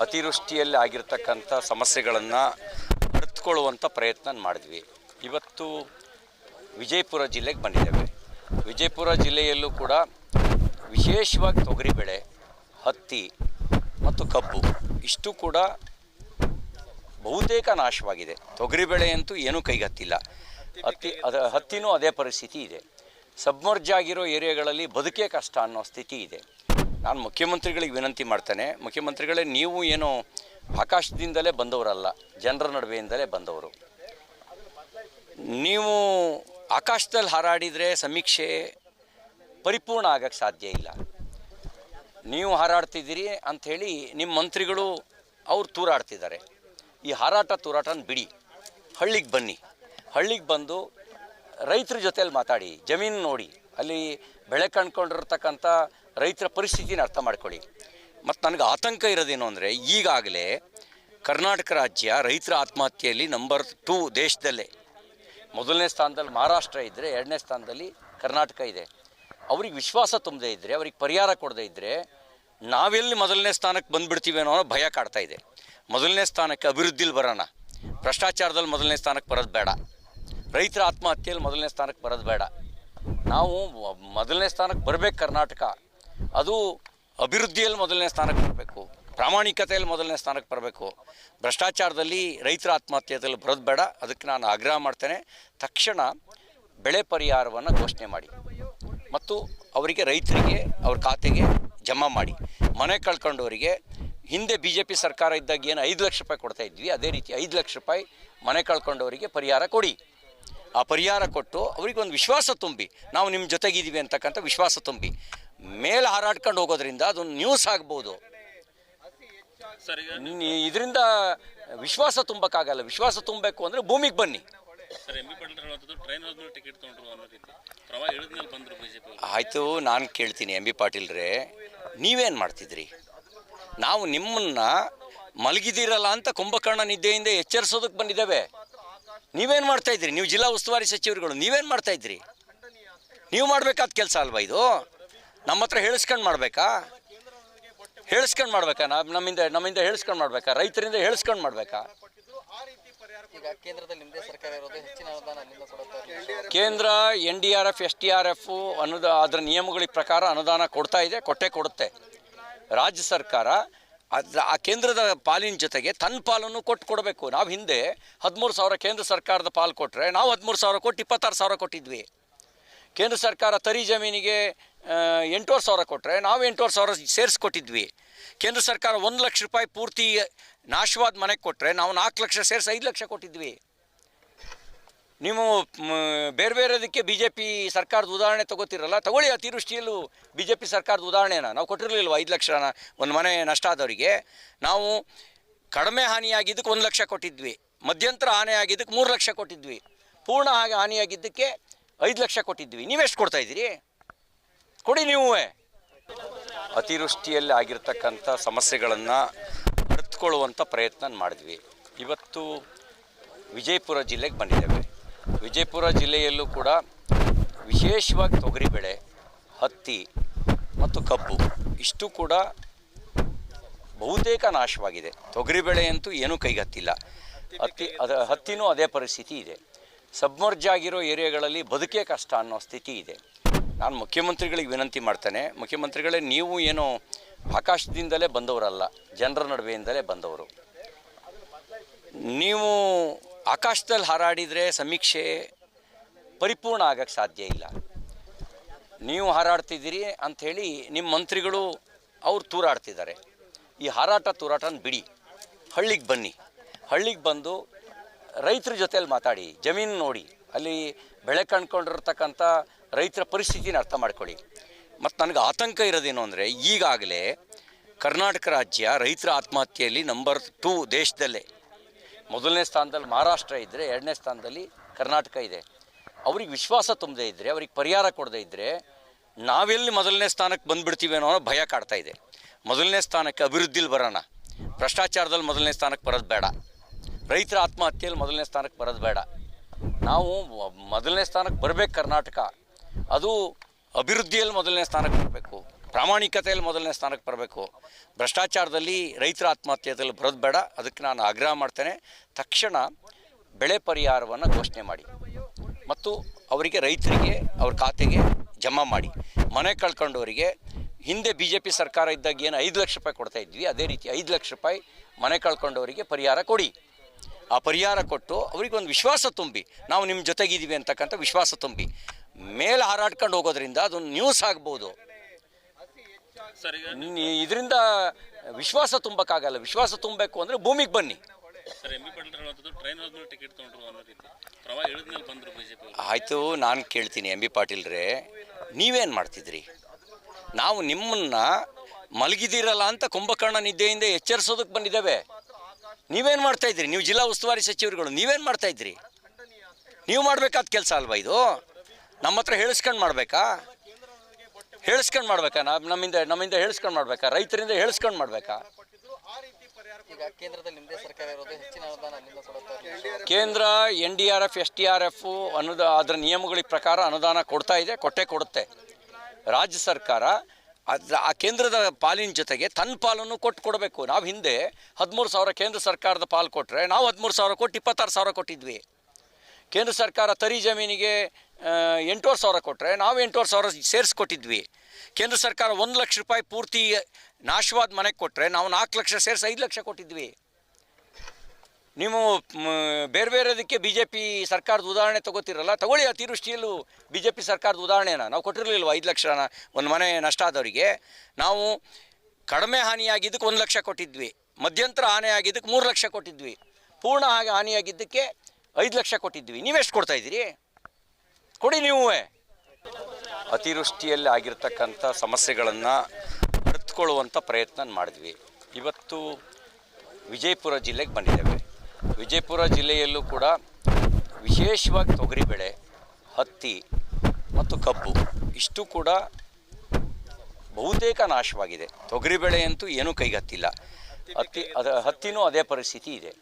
ಅತಿವೃಷ್ಟಿಯಲ್ಲಿ ಆಗಿರ್ತಕ್ಕಂಥ ಸಮಸ್ಯೆಗಳನ್ನು ಅರಿತುಕೊಳ್ಳುವಂಥ ಪ್ರಯತ್ನ ಮಾಡಿದ್ವಿ. ಇವತ್ತು ವಿಜಯಪುರ ಜಿಲ್ಲೆಗೆ ಬಂದಿದ್ದೇವೆ. ವಿಜಯಪುರ ಜಿಲ್ಲೆಯಲ್ಲೂ ಕೂಡ ವಿಶೇಷವಾಗಿ ತೊಗರಿಬೇಳೆ, ಹತ್ತಿ ಮತ್ತು ಕಬ್ಬು ಇಷ್ಟು ಕೂಡ ಬಹುತೇಕ ನಾಶವಾಗಿದೆ. ತೊಗರಿಬೇಳೆ ಅಂತೂ ಏನೂ ಕೈಗತ್ತಿಲ್ಲ. ಹತ್ತಿನೂ ಅದೇ ಪರಿಸ್ಥಿತಿ ಇದೆ. ಸಬ್ಮರ್ಜ್ ಆಗಿರೋ ಏರಿಯಾಗಳಲ್ಲಿ ಬದುಕೇ ಕಷ್ಟ ಅನ್ನೋ ಸ್ಥಿತಿ ಇದೆ. ನಾನು ಮುಖ್ಯಮಂತ್ರಿಗಳಿಗೆ ವಿನಂತಿ ಮಾಡ್ತೇನೆ, ಮುಖ್ಯಮಂತ್ರಿಗಳೇ, ನೀವು ಏನೋ ಆಕಾಶದಿಂದಲೇ ಬಂದವರಲ್ಲ, ಜನರ ನಡುವೆಯಿಂದಲೇ ಬಂದವರು. ನೀವು ಆಕಾಶದಲ್ಲಿ ಹಾರಾಡಿದರೆ ಸಮೀಕ್ಷೆ ಪರಿಪೂರ್ಣ ಆಗೋಕ್ಕೆ ಸಾಧ್ಯ ಇಲ್ಲ. ನೀವು ಹಾರಾಡ್ತಿದ್ದೀರಿ ಅಂಥೇಳಿ ನಿಮ್ಮ ಮಂತ್ರಿಗಳು ಅವ್ರು ತೂರಾಡ್ತಿದ್ದಾರೆ. ಈ ಹಾರಾಟ ತೂರಾಟನ ಬಿಡಿ, ಹಳ್ಳಿಗೆ ಬನ್ನಿ. ಹಳ್ಳಿಗೆ ಬಂದು ರೈತರ ಜೊತೆಯಲ್ಲಿ ಮಾತಾಡಿ, ಜಮೀನು ನೋಡಿ, ಅಲ್ಲಿ ಬೆಳೆ ಕಂಡುಕೊಂಡಿರ್ತಕ್ಕಂಥ ರೈತರ ಪರಿಸ್ಥಿತಿನ ಅರ್ಥ ಮಾಡ್ಕೊಳ್ಳಿ. ಮತ್ತು ನನಗೆ ಆತಂಕ ಇರೋದೇನು ಅಂದರೆ, ಈಗಾಗಲೇ ಕರ್ನಾಟಕ ರಾಜ್ಯ ರೈತರ ಆತ್ಮಹತ್ಯೆಯಲ್ಲಿ ನಂಬರ್ 2 ದೇಶದಲ್ಲೇ. ಮೊದಲನೇ ಸ್ಥಾನದಲ್ಲಿ ಮಹಾರಾಷ್ಟ್ರ ಇದ್ದರೆ, ಎರಡನೇ ಸ್ಥಾನದಲ್ಲಿ ಕರ್ನಾಟಕ ಇದೆ. ಅವ್ರಿಗೆ ವಿಶ್ವಾಸ ತುಂಬದೇ ಇದ್ದರೆ, ಅವ್ರಿಗೆ ಪರಿಹಾರ ಕೊಡದೇ ಇದ್ದರೆ ನಾವೆಲ್ಲಿ ಮೊದಲನೇ ಸ್ಥಾನಕ್ಕೆ ಬಂದುಬಿಡ್ತೀವಿ ಅನ್ನೋ ಭಯ ಕಾಡ್ತಾ ಇದೆ. ಮೊದಲನೇ ಸ್ಥಾನಕ್ಕೆ ಅಭಿವೃದ್ಧಿಲಿ ಬರೋಣ, ಭ್ರಷ್ಟಾಚಾರದಲ್ಲಿ ಮೊದಲನೇ ಸ್ಥಾನಕ್ಕೆ ಬರೋದು ಬೇಡ, ರೈತರ ಆತ್ಮಹತ್ಯೆಯಲ್ಲಿ ಮೊದಲನೇ ಸ್ಥಾನಕ್ಕೆ ಬರೋದು ಬೇಡ. ನಾವು ಮೊದಲನೇ ಸ್ಥಾನಕ್ಕೆ ಬರಬೇಕು. ಕರ್ನಾಟಕ ಅದು ಅಭಿವೃದ್ಧಿಯಲ್ಲಿ ಮೊದಲನೇ ಸ್ಥಾನಕ್ಕೆ ಬರಬೇಕು, ಪ್ರಾಮಾಣಿಕತೆಯಲ್ಲಿ ಮೊದಲನೇ ಸ್ಥಾನಕ್ಕೆ ಬರಬೇಕು. ಭ್ರಷ್ಟಾಚಾರದಲ್ಲಿ ರೈತರ ಆತ್ಮಹತ್ಯೆಯಲ್ಲಿ ಬರೋದು ಬೇಡ. ಅದಕ್ಕೆ ನಾನು ಆಗ್ರಹ ಮಾಡ್ತೇನೆ, ತಕ್ಷಣ ಬೆಳೆ ಪರಿಹಾರವನ್ನು ಘೋಷಣೆ ಮಾಡಿ ಮತ್ತು ಅವರಿಗೆ, ರೈತರಿಗೆ ಅವ್ರ ಖಾತೆಗೆ ಜಮಾ ಮಾಡಿ. ಮನೆ ಕಳ್ಕೊಂಡವರಿಗೆ ಹಿಂದೆ BJP ಸರ್ಕಾರ ಇದ್ದಾಗ ಏನು 5 ಲಕ್ಷ ರೂಪಾಯಿ ಕೊಡ್ತಾ ಇದ್ವಿ, ಅದೇ ರೀತಿ 5 ಲಕ್ಷ ರೂಪಾಯಿ ಮನೆ ಕಳ್ಕೊಂಡವರಿಗೆ ಪರಿಹಾರ ಕೊಡಿ. ಆ ಪರಿಹಾರ ಕೊಟ್ಟು ಅವರಿಗೊಂದು ವಿಶ್ವಾಸ ತುಂಬಿ, ನಾವು ನಿಮ್ಮ ಜೊತೆಗಿದ್ದೀವಿ ಅಂತಕ್ಕಂಥ ವಿಶ್ವಾಸ ತುಂಬಿ. ಮೇಲೆ ಹಾರಾಡ್ಕೊಂಡು ಹೋಗೋದ್ರಿಂದ ಅದೊಂದು ನ್ಯೂಸ್ ಆಗ್ಬೋದು. ಇದರಿಂದ ವಿಶ್ವಾಸ ತುಂಬಕ್ಕಾಗಲ್ಲ. ವಿಶ್ವಾಸ ತುಂಬಬೇಕು ಅಂದರೆ ಭೂಮಿಗೆ ಬನ್ನಿ. ಆಯಿತು, ನಾನು ಕೇಳ್ತೀನಿ, MB ಪಾಟೀಲ್ರೇ, ನೀವೇನು ಮಾಡ್ತಿದ್ರಿ? ನಾವು ನಿಮ್ಮನ್ನು ಮಲಗಿದಿರಲ್ಲ ಅಂತ ಕುಂಭಕರ್ಣ ನಿದ್ದೆಯಿಂದ ಎಚ್ಚರಿಸೋದಕ್ಕೆ ಬಂದಿದ್ದೇವೆ. ನೀವೇನು ಮಾಡ್ತಾಯಿದ್ರಿ? ನೀವು ಜಿಲ್ಲಾ ಉಸ್ತುವಾರಿ ಸಚಿವರುಗಳು, ನೀವೇನು ಮಾಡ್ತಾಯಿದ್ರಿ? ನೀವು ಮಾಡಬೇಕಾದ ಕೆಲಸ ಅಲ್ವಾ ಇದು? ನಮ್ಮ ಹತ್ರ ಹೇಳಿಸ್ಕೊಂಡು ಮಾಡಬೇಕಾ? ನಮ್ಮಿಂದ ಹೇಳಿಸ್ಕೊಂಡು ಮಾಡಬೇಕಾ? ರೈತರಿಂದ ಹೇಳಿಸ್ಕೊಂಡು ಮಾಡಬೇಕಾ? ಕೇಂದ್ರ NDRF SDRF ಅನ್ನೋದು ಅದರ ನಿಯಮಗಳಿಗೆ ಪ್ರಕಾರ ಅನುದಾನ ಕೊಡ್ತಾ ಇದೆ, ಕೊಡುತ್ತೆ. ರಾಜ್ಯ ಸರ್ಕಾರ ಆ ಕೇಂದ್ರದ ಪಾಲಿನ ಜೊತೆಗೆ ತನ್ನ ಪಾಲನ್ನು ಕೊಡಬೇಕು. ನಾವು ಹಿಂದೆ 13,000 ಕೇಂದ್ರ ಸರ್ಕಾರದ ಪಾಲು ಕೊಟ್ಟರೆ, ನಾವು 13,000 ಕೊಟ್ಟು 26,000 ಕೊಟ್ಟಿದ್ವಿ. ಕೇಂದ್ರ ಸರ್ಕಾರ ತರಿ ಜಮೀನಿಗೆ 8,500 ಕೊಟ್ಟರೆ, ನಾವು 8,500 ಸೇರಿಸ್ಕೊಟ್ಟಿದ್ವಿ. ಕೇಂದ್ರ ಸರ್ಕಾರ 1 ಲಕ್ಷ ರೂಪಾಯಿ ಪೂರ್ತಿ ನಾಶವಾದ ಮನೆಗೆ ಕೊಟ್ಟರೆ, ನಾವು 4 ಲಕ್ಷ ಸೇರಿಸಿ 5 ಲಕ್ಷ ಕೊಟ್ಟಿದ್ವಿ. ನೀವು ಬೇರೆ ಬೇರೆದಕ್ಕೆ BJP ಸರ್ಕಾರದ ಉದಾಹರಣೆ ತಗೋತಿರಲ್ಲ, ತಗೊಳ್ಳಿ. ಅತಿವೃಷ್ಟಿಯಲ್ಲೂ BJP ಸರ್ಕಾರದ ಉದಾಹರಣೆನ ನಾವು ಕೊಟ್ಟಿರಲಿಲ್ವ? 5 ಲಕ್ಷನ ಒಂದು ಮನೆ ನಷ್ಟ ಆದವರಿಗೆ. ನಾವು ಕಡಿಮೆ ಹಾನಿಯಾಗಿದ್ದಕ್ಕೆ 1 ಲಕ್ಷ ಕೊಟ್ಟಿದ್ವಿ, ಮಧ್ಯಂತರ ಹಾನಿಯಾಗಿದ್ದಕ್ಕೆ 3 ಲಕ್ಷ ಕೊಟ್ಟಿದ್ವಿ, ಪೂರ್ಣ ಹಾನಿಯಾಗಿದ್ದಕ್ಕೆ 5 ಲಕ್ಷ ಕೊಟ್ಟಿದ್ವಿ. ನೀವೆಷ್ಟು ಕೊಡ್ತಾಯಿದ್ದೀರಿ? ಕೊಡಿ ನೀವು. ಅತಿವೃಷ್ಟಿಯಲ್ಲಿ ಆಗಿರ್ತಕ್ಕಂಥ ಸಮಸ್ಯೆಗಳನ್ನು ಅರಿತುಕೊಳ್ಳುವಂಥ ಪ್ರಯತ್ನ ಮಾಡಿದ್ವಿ. ಇವತ್ತು ವಿಜಯಪುರ ಜಿಲ್ಲೆಗೆ ಬಂದಿದ್ದೇವೆ. ವಿಜಯಪುರ ಜಿಲ್ಲೆಯಲ್ಲೂ ಕೂಡ ವಿಶೇಷವಾಗಿ ತೊಗರಿಬೇಳೆ, ಹತ್ತಿ ಮತ್ತು ಕಬ್ಬು ಇಷ್ಟು ಕೂಡ ಬಹುತೇಕ ನಾಶವಾಗಿದೆ. ತೊಗರಿಬೇಳೆ ಅಂತೂ ಏನೂ ಕೈಗತ್ತಿಲ್ಲ. ಹತ್ತಿನೂ ಅದೇ ಪರಿಸ್ಥಿತಿ ಇದೆ. ಸಬ್ಮರ್ಜ್ ಆಗಿರೋ ಏರಿಯಾಗಳಲ್ಲಿ ಬದುಕೇ ಕಷ್ಟ ಅನ್ನೋ ಸ್ಥಿತಿ ಇದೆ. ನಾನು ಮುಖ್ಯಮಂತ್ರಿಗಳಿಗೆ ವಿನಂತಿ ಮಾಡ್ತೇನೆ, ಮುಖ್ಯಮಂತ್ರಿಗಳೇ, ನೀವು ಏನೋ ಆಕಾಶದಿಂದಲೇ ಬಂದವರಲ್ಲ, ಜನರ ನಡುವೆಯಿಂದಲೇ ಬಂದವರು. ನೀವು ಆಕಾಶದಲ್ಲಿ ಹಾರಾಡಿದರೆ ಸಮೀಕ್ಷೆ ಪರಿಪೂರ್ಣ ಆಗೋಕ್ಕೆ ಸಾಧ್ಯ ಇಲ್ಲ. ನೀವು ಹಾರಾಡ್ತಿದ್ದೀರಿ ಅಂಥೇಳಿ ನಿಮ್ಮ ಮಂತ್ರಿಗಳು ಅವ್ರು ತೂರಾಡ್ತಿದ್ದಾರೆ. ಈ ಹಾರಾಟ ತೂರಾಟನ ಬಿಡಿ, ಹಳ್ಳಿಗೆ ಬನ್ನಿ. ಹಳ್ಳಿಗೆ ಬಂದು ರೈತರ ಜೊತೆಯಲ್ಲಿ ಮಾತಾಡಿ, ಜಮೀನು ನೋಡಿ, ಅಲ್ಲಿ ಬೆಳೆ ಕಂಡುಕೊಂಡಿರ್ತಕ್ಕಂಥ ರೈತರ ಪರಿಸ್ಥಿತಿನ ಅರ್ಥ ಮಾಡ್ಕೊಳ್ಳಿ. ಮತ್ತು ನನಗೆ ಆತಂಕ ಇರೋದೇನು ಅಂದರೆ, ಈಗಾಗಲೇ ಕರ್ನಾಟಕ ರಾಜ್ಯ ರೈತರ ಆತ್ಮಹತ್ಯೆಯಲ್ಲಿ ನಂಬರ್ 2 ದೇಶದಲ್ಲೇ. ಮೊದಲನೇ ಸ್ಥಾನದಲ್ಲಿ ಮಹಾರಾಷ್ಟ್ರ ಇದ್ದರೆ, ಎರಡನೇ ಸ್ಥಾನದಲ್ಲಿ ಕರ್ನಾಟಕ ಇದೆ. ಅವ್ರಿಗೆ ವಿಶ್ವಾಸ ತುಂಬದೇ ಇದ್ದರೆ, ಅವ್ರಿಗೆ ಪರಿಹಾರ ಕೊಡದೇ ಇದ್ದರೆ ನಾವೆಲ್ಲಿ ಮೊದಲನೇ ಸ್ಥಾನಕ್ಕೆ ಬಂದುಬಿಡ್ತೀವಿ ಅನ್ನೋ ಭಯ ಕಾಡ್ತಾ ಇದೆ. ಮೊದಲನೇ ಸ್ಥಾನಕ್ಕೆ ಅಭಿವೃದ್ಧಿಲಿ ಬರೋಣ, ಭ್ರಷ್ಟಾಚಾರದಲ್ಲಿ ಮೊದಲನೇ ಸ್ಥಾನಕ್ಕೆ ಬರೋದು ಬೇಡ, ರೈತರ ಆತ್ಮಹತ್ಯೆಯಲ್ಲಿ ಮೊದಲನೇ ಸ್ಥಾನಕ್ಕೆ ಬರೋದು ಬೇಡ. ನಾವು ಮೊದಲನೇ ಸ್ಥಾನಕ್ಕೆ ಬರಬೇಕು. ಕರ್ನಾಟಕ ಅದು ಅಭಿವೃದ್ಧಿಯಲ್ಲಿ ಮೊದಲನೇ ಸ್ಥಾನಕ್ಕೆ ಬರಬೇಕು, ಪ್ರಾಮಾಣಿಕತೆಯಲ್ಲಿ ಮೊದಲನೇ ಸ್ಥಾನಕ್ಕೆ ಬರಬೇಕು. ಭ್ರಷ್ಟಾಚಾರದಲ್ಲಿ ರೈತರ ಆತ್ಮಹತ್ಯೆಯಲ್ಲಿ ಬರೋದು ಬೇಡ. ಅದಕ್ಕೆ ನಾನು ಆಗ್ರಹ ಮಾಡ್ತೇನೆ. ತಕ್ಷಣ ಬೆಳೆ ಪರಿಹಾರವನ್ನು ಘೋಷಣೆ ಮಾಡಿ ಮತ್ತು ಅವರಿಗೆ ರೈತರಿಗೆ ಅವ್ರ ಖಾತೆಗೆ ಜಮಾ ಮಾಡಿ. ಮನೆ ಕಳ್ಕೊಂಡವರಿಗೆ ಹಿಂದೆ BJP ಸರ್ಕಾರ ಇದ್ದಾಗ ಏನು 5 ಲಕ್ಷ ರೂಪಾಯಿ ಕೊಡ್ತಾ ಇದ್ವಿ, ಅದೇ ರೀತಿ 5 ಲಕ್ಷ ರೂಪಾಯಿ ಮನೆ ಕಳ್ಕೊಂಡವರಿಗೆ ಪರಿಹಾರ ಕೊಡಿ. ಆ ಪರಿಹಾರ ಕೊಟ್ಟು ಅವ್ರಿಗೆ ಒಂದು ವಿಶ್ವಾಸ ತುಂಬಿ, ನಾವು ನಿಮ್ಮ ಜೊತೆಗಿದ್ದೀವಿ ಅಂತಕ್ಕಂಥ ವಿಶ್ವಾಸ ತುಂಬಿ. ಮೇಲೆ ಹಾರಾಡ್ಕೊಂಡು ಹೋಗೋದ್ರಿಂದ ಅದೊಂದು ನ್ಯೂಸ್ ಆಗ್ಬೋದು. ಇದರಿಂದ ವಿಶ್ವಾಸ ತುಂಬಕ್ಕಾಗಲ್ಲ. ವಿಶ್ವಾಸ ತುಂಬಬೇಕು ಅಂದರೆ ಭೂಮಿಗೆ ಬನ್ನಿ. ಆಯಿತು, ನಾನು ಕೇಳ್ತೀನಿ MB ಪಾಟೀಲ್ರೇ, ನೀವೇನು ಮಾಡ್ತಿದ್ರಿ? ನಾವು ನಿಮ್ಮನ್ನು ಮಲಗಿದಿರಲ್ಲ ಅಂತ ಕುಂಭಕರ್ಣ ನಿದ್ದೆಯಿಂದ ಎಚ್ಚರಿಸೋದಕ್ಕೆ ಬಂದಿದ್ದೇವೆ. ನೀವೇನು ಮಾಡ್ತಾಯಿದ್ರಿ? ನೀವು ಜಿಲ್ಲಾ ಉಸ್ತುವಾರಿ ಸಚಿವರುಗಳು, ನೀವೇನು ಮಾಡ್ತಾಯಿದ್ರಿ? ನೀವು ಮಾಡಬೇಕಾದ ಕೆಲಸ ಅಲ್ವಾ ಇದು? ನಮ್ಮ ಹತ್ರ ಹೇಳಿಸ್ಕೊಂಡು ಮಾಡಬೇಕಾ? ನಮ್ಮಿಂದ ಹೇಳಿಸ್ಕೊಂಡು ಮಾಡಬೇಕಾ? ರೈತರಿಂದ ಹೇಳಿಸ್ಕೊಂಡು ಮಾಡಬೇಕಾ? ಕೇಂದ್ರ NDRF SDRF ಅದರ ನಿಯಮಗಳ ಪ್ರಕಾರ ಅನುದಾನ ಕೊಡ್ತಾ ಇದೆ, ಕೊಡುತ್ತೆ. ರಾಜ್ಯ ಸರ್ಕಾರ ಆ ಕೇಂದ್ರದ ಪಾಲಿನ ಜೊತೆಗೆ ತನ್ನ ಪಾಲನ್ನು ಕೊಡಬೇಕು. ನಾವು ಹಿಂದೆ 13,000 ಕೇಂದ್ರ ಸರ್ಕಾರದ ಪಾಲು ಕೊಟ್ಟರೆ ನಾವು 13,000 ಕೊಟ್ಟು 26,000 ಕೊಟ್ಟಿದ್ವಿ. ಕೇಂದ್ರ ಸರ್ಕಾರ ತರಿ ಜಮೀನಿಗೆ 8,500 ಕೊಟ್ಟರೆ ನಾವು 8,500 ಸೇರಿಸ್ಕೊಟ್ಟಿದ್ವಿ. ಕೇಂದ್ರ ಸರ್ಕಾರ 1 ಲಕ್ಷ ರೂಪಾಯಿ ಪೂರ್ತಿ ನಾಶವಾದ ಮನೆಗೆ ಕೊಟ್ಟರೆ ನಾವು 4 ಲಕ್ಷ ಸೇರಿಸಿ 5 ಲಕ್ಷ ಕೊಟ್ಟಿದ್ವಿ. ನೀವು ಬೇರೆ ಬೇರೆದಕ್ಕೆ BJP ಸರ್ಕಾರದ ಉದಾಹರಣೆ ತಗೋತಿರಲ್ಲ, ತಗೊಳ್ಳಿ. ಅತಿವೃಷ್ಟಿಯಲ್ಲೂ BJP ಸರ್ಕಾರದ ಉದಾಹರಣೆನ ನಾವು ಕೊಟ್ಟಿರಲಿಲ್ವ? 5 ಲಕ್ಷನ ಒಂದು ಮನೆ ನಷ್ಟ ಆದವರಿಗೆ. ನಾವು ಕಡಿಮೆ ಹಾನಿಯಾಗಿದ್ದಕ್ಕೆ 1 ಲಕ್ಷ ಕೊಟ್ಟಿದ್ವಿ, ಮಧ್ಯಂತರ ಹಾನಿಯಾಗಿದ್ದಕ್ಕೆ 3 ಲಕ್ಷ ಕೊಟ್ಟಿದ್ವಿ, ಪೂರ್ಣ ಹಾನಿಯಾಗಿದ್ದಕ್ಕೆ 5 ಲಕ್ಷ ಕೊಟ್ಟಿದ್ವಿ. ನೀವೆಷ್ಟು ಕೊಡ್ತಾಯಿದ್ದೀರಿ? ಕೊಡಿ ನೀವೇ. ಅತಿವೃಷ್ಟಿಯಲ್ಲಿ ಆಗಿರ್ತಕ್ಕಂಥ ಸಮಸ್ಯೆಗಳನ್ನು ಅರ್ಥಕೊಳ್ಳುವಂಥ ಪ್ರಯತ್ನ ಮಾಡಿದ್ವಿ. ಇವತ್ತು ವಿಜಯಪುರ ಜಿಲ್ಲೆಗೆ ಬಂದಿದ್ದೇವೆ. ವಿಜಯಪುರ ಜಿಲ್ಲೆಯಲ್ಲೂ ಕೂಡ ವಿಶೇಷವಾಗಿ ತೊಗರಿ ಬೆಳೆ, ಹತ್ತಿ ಮತ್ತು ಕಬ್ಬು ಇಷ್ಟು ಕೂಡ ಬಹುತೇಕ ನಾಶವಾಗಿದೆ. ತೊಗರಿ ಬೆಳೆಯಂತೂ ಏನೂ ಕೈಗೆ ಹತ್ತಿಲ್ಲ. ಹತ್ತಿನೂ ಅದೇ ಪರಿಸ್ಥಿತಿ ಇದೆ.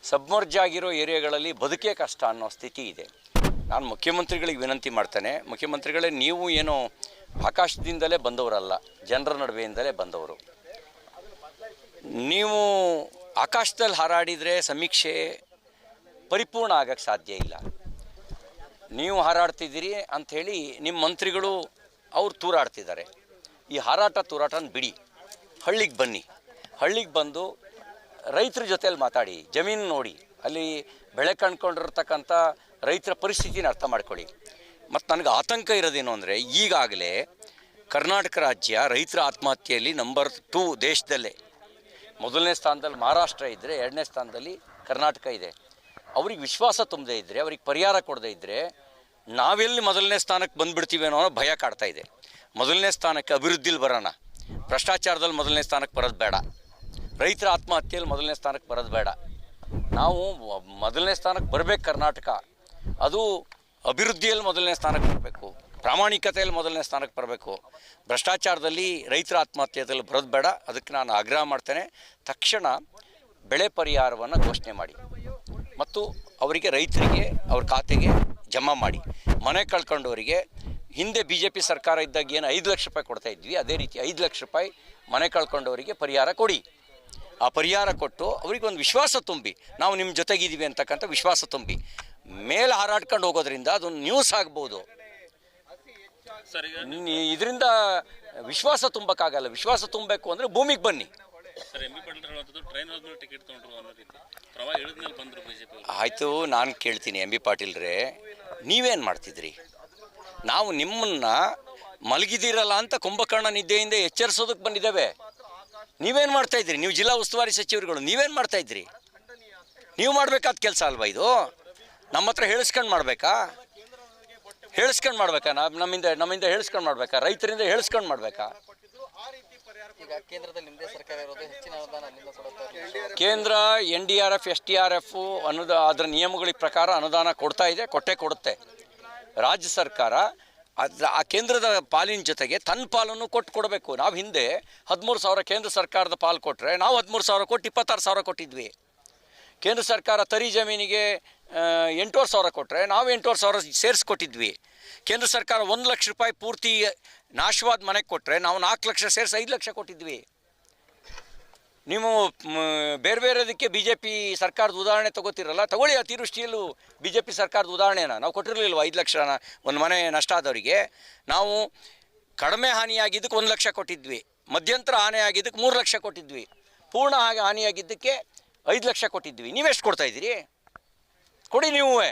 ಸಬ್ಮರ್ಜ್ ಆಗಿರೋ ಏರಿಯಾಗಳಲ್ಲಿ ಬದುಕೇ ಕಷ್ಟ ಅನ್ನೋ ಸ್ಥಿತಿ ಇದೆ. ನಾನು ಮುಖ್ಯಮಂತ್ರಿಗಳಿಗೆ ವಿನಂತಿ ಮಾಡ್ತೇನೆ, ಮುಖ್ಯಮಂತ್ರಿಗಳೇ, ನೀವು ಏನೋ ಆಕಾಶದಿಂದಲೇ ಬಂದವರಲ್ಲ, ಜನರ ನಡುವೆಯಿಂದಲೇ ಬಂದವರು. ನೀವು ಆಕಾಶದಲ್ಲಿ ಹಾರಾಡಿದರೆ ಸಮೀಕ್ಷೆ ಪರಿಪೂರ್ಣ ಆಗಕ್ಕೆ ಸಾಧ್ಯ ಇಲ್ಲ. ನೀವು ಹಾರಾಡ್ತಿದ್ದೀರಿ ಅಂಥೇಳಿ ನಿಮ್ಮ ಮಂತ್ರಿಗಳು ಅವ್ರು ತೂರಾಡ್ತಿದ್ದಾರೆ. ಈ ತೂರಾಟನ ಬಿಡಿ, ಹಳ್ಳಿಗೆ ಬನ್ನಿ. ಹಳ್ಳಿಗೆ ಬಂದು ರೈತರ ಜೊತೆಯಲ್ಲಿ ಮಾತಾಡಿ, ಜಮೀನು ನೋಡಿ, ಅಲ್ಲಿ ಬೆಳೆ ಕಂಡ್ಕೊಂಡಿರ್ತಕ್ಕಂಥ ರೈತರ ಪರಿಸ್ಥಿತಿನ ಅರ್ಥ ಮಾಡ್ಕೊಳ್ಳಿ. ಮತ್ತು ನನಗೆ ಆತಂಕ ಇರೋದೇನು ಅಂದರೆ, ಈಗಾಗಲೇ ಕರ್ನಾಟಕ ರಾಜ್ಯ ರೈತರ ಆತ್ಮಹತ್ಯೆಯಲ್ಲಿ ನಂಬರ್ 2 ದೇಶದಲ್ಲೇ. ಮೊದಲನೇ ಸ್ಥಾನದಲ್ಲಿ ಮಹಾರಾಷ್ಟ್ರ ಇದ್ದರೆ, 2ನೇ ಸ್ಥಾನದಲ್ಲಿ ಕರ್ನಾಟಕ ಇದೆ. ಅವ್ರಿಗೆ ವಿಶ್ವಾಸ ತುಂಬದೇ ಇದ್ದರೆ, ಅವ್ರಿಗೆ ಪರಿಹಾರ ಕೊಡದೇ ಇದ್ದರೆ ನಾವೆಲ್ಲಿ ಮೊದಲನೇ ಸ್ಥಾನಕ್ಕೆ ಬಂದುಬಿಡ್ತೀವಿ ಅನ್ನೋ ಭಯ ಕಾಡ್ತಾ ಇದೆ. ಮೊದಲನೇ ಸ್ಥಾನಕ್ಕೆ ಅಭಿವೃದ್ಧಿಲಿ ಬರೋಣ, ಭ್ರಷ್ಟಾಚಾರದಲ್ಲಿ ಮೊದಲನೇ ಸ್ಥಾನಕ್ಕೆ ಬರೋದು ಬೇಡ, ರೈತರ ಆತ್ಮಹತ್ಯೆಯಲ್ಲಿ ಮೊದಲನೇ ಸ್ಥಾನಕ್ಕೆ ಬರೋದು ಬೇಡ. ನಾವು ಮೊದಲನೇ ಸ್ಥಾನಕ್ಕೆ ಬರಬೇಕು. ಕರ್ನಾಟಕ ಅದು ಅಭಿವೃದ್ಧಿಯಲ್ಲಿ ಮೊದಲನೇ ಸ್ಥಾನಕ್ಕೆ ಬರಬೇಕು, ಪ್ರಾಮಾಣಿಕತೆಯಲ್ಲಿ ಮೊದಲನೇ ಸ್ಥಾನಕ್ಕೆ ಬರಬೇಕು. ಭ್ರಷ್ಟಾಚಾರದಲ್ಲಿ ರೈತರ ಆತ್ಮಹತ್ಯೆಯಲ್ಲಿ ಬರೋದು ಬೇಡ. ಅದಕ್ಕೆ ನಾನು ಆಗ್ರಹ ಮಾಡ್ತೇನೆ. ತಕ್ಷಣ ಬೆಳೆ ಪರಿಹಾರವನ್ನು ಘೋಷಣೆ ಮಾಡಿ ಮತ್ತು ಅವರಿಗೆ ರೈತರಿಗೆ ಅವ್ರ ಖಾತೆಗೆ ಜಮಾ ಮಾಡಿ. ಮನೆ ಕಳ್ಕೊಂಡವರಿಗೆ ಹಿಂದೆ BJP ಸರ್ಕಾರ ಇದ್ದಾಗ ಏನು 5 ಲಕ್ಷ ರೂಪಾಯಿ ಕೊಡ್ತಾ ಇದ್ವಿ, ಅದೇ ರೀತಿ 5 ಲಕ್ಷ ರೂಪಾಯಿ ಮನೆ ಕಳ್ಕೊಂಡವರಿಗೆ ಪರಿಹಾರ ಕೊಡಿ. ಆ ಪರಿಹಾರ ಕೊಟ್ಟು ಅವ್ರಿಗೆ ಒಂದು ವಿಶ್ವಾಸ ತುಂಬಿ, ನಾವು ನಿಮ್ಮ ಜೊತೆಗಿದ್ದೀವಿ ಅಂತಕ್ಕಂಥ ವಿಶ್ವಾಸ ತುಂಬಿ. ಮೇಲೆ ಹಾರಾಡ್ಕೊಂಡು ಹೋಗೋದ್ರಿಂದ ಅದೊಂದು ನ್ಯೂಸ್ ಆಗ್ಬೋದು. ಇದರಿಂದ ವಿಶ್ವಾಸ ತುಂಬಕ್ಕಾಗಲ್ಲ. ವಿಶ್ವಾಸ ತುಂಬಬೇಕು ಅಂದರೆ ಭೂಮಿಗೆ ಬನ್ನಿ. ಆಯಿತು, ನಾನು ಕೇಳ್ತೀನಿ MB ಪಾಟೀಲ್ರೇ, ನೀವೇನು ಮಾಡ್ತಿದ್ರಿ? ನಾವು ನಿಮ್ಮನ್ನು ಮಲಗಿದಿರಲ್ಲ ಅಂತ ಕುಂಭಕರ್ಣ ನಿದ್ದೆಯಿಂದ ಎಚ್ಚರಿಸೋದಕ್ಕೆ ಬಂದಿದ್ದೇವೆ. ನೀವೇನು ಮಾಡ್ತಾಯಿದ್ರಿ? ನೀವು ಜಿಲ್ಲಾ ಉಸ್ತುವಾರಿ ಸಚಿವರುಗಳು, ನೀವೇನು ಮಾಡ್ತಾಯಿದ್ರಿ? ನೀವು ಮಾಡಬೇಕಾದ ಕೆಲಸ ಅಲ್ವಾ ಇದು? ನಮ್ಮ ಹತ್ರ ಹೇಳಿಸ್ಕೊಂಡು ಮಾಡಬೇಕಾ? ನಮ್ಮಿಂದ ಹೇಳಿಸ್ಕೊಂಡು ಮಾಡಬೇಕಾ? ರೈತರಿಂದ ಹೇಳಿಸ್ಕೊಂಡು ಮಾಡಬೇಕಾ? ಕೇಂದ್ರ NDRF SDRF ಅದರ ನಿಯಮಗಳ ಪ್ರಕಾರ ಅನುದಾನ ಕೊಡ್ತಾ ಇದೆ, ಕೊಡುತ್ತೆ. ರಾಜ್ಯ ಸರ್ಕಾರ ಆ ಕೇಂದ್ರದ ಪಾಲಿನ ಜೊತೆಗೆ ತನ್ನ ಪಾಲನ್ನು ಕೊಡಬೇಕು. ನಾವು ಹಿಂದೆ 13,000 ಕೇಂದ್ರ ಸರ್ಕಾರದ ಪಾಲು ಕೊಟ್ಟರೆ ನಾವು 13,000 ಕೊಟ್ಟು 26,000 ಕೊಟ್ಟಿದ್ವಿ. ಕೇಂದ್ರ ಸರ್ಕಾರ ತರಿ ಜಮೀನಿಗೆ 8,500 ಕೊಟ್ಟರೆ ನಾವು 8,500 ಸೇರಿಸ್ಕೊಟ್ಟಿದ್ವಿ. ಕೇಂದ್ರ ಸರ್ಕಾರ 1 ಲಕ್ಷ ರೂಪಾಯಿ ಪೂರ್ತಿ ನಾಶವಾದ ಮನೆಗೆ ಕೊಟ್ಟರೆ ನಾವು 4 ಲಕ್ಷ ಸೇರಿಸಿ 5 ಲಕ್ಷ ಕೊಟ್ಟಿದ್ವಿ. ನೀವು ಬೇರೆ ಬೇರೆದಕ್ಕೆ ಬಿ ಜೆ ಪಿ ಸರ್ಕಾರದ ಉದಾಹರಣೆ ತಗೋತಿರಲ್ಲ, ತಗೊಳ್ಳಿ. ಅತಿವೃಷ್ಟಿಯಲ್ಲೂ ಬಿ ಜೆ ಪಿ ಸರ್ಕಾರದ ಉದಾಹರಣೆನ ನಾವು ಕೊಟ್ಟಿರಲಿಲ್ವ? 5 ಲಕ್ಷನ ಒಂದು ಮನೆ ನಷ್ಟ ಆದವರಿಗೆ. ನಾವು ಕಡಿಮೆ ಹಾನಿಯಾಗಿದ್ದಕ್ಕೆ 1 ಲಕ್ಷ ಕೊಟ್ಟಿದ್ವಿ, ಮಧ್ಯಂತರ ಹಾನಿಯಾಗಿದ್ದಕ್ಕೆ 3 ಲಕ್ಷ ಕೊಟ್ಟಿದ್ವಿ, ಪೂರ್ಣ ಹಾನಿಯಾಗಿದ್ದಕ್ಕೆ 5 ಲಕ್ಷ ಕೊಟ್ಟಿದ್ವಿ. ನೀವೆಷ್ಟು ಕೊಡ್ತಾಯಿದ್ದೀರಿ? ಕೊಡಿ ನೀವೇ.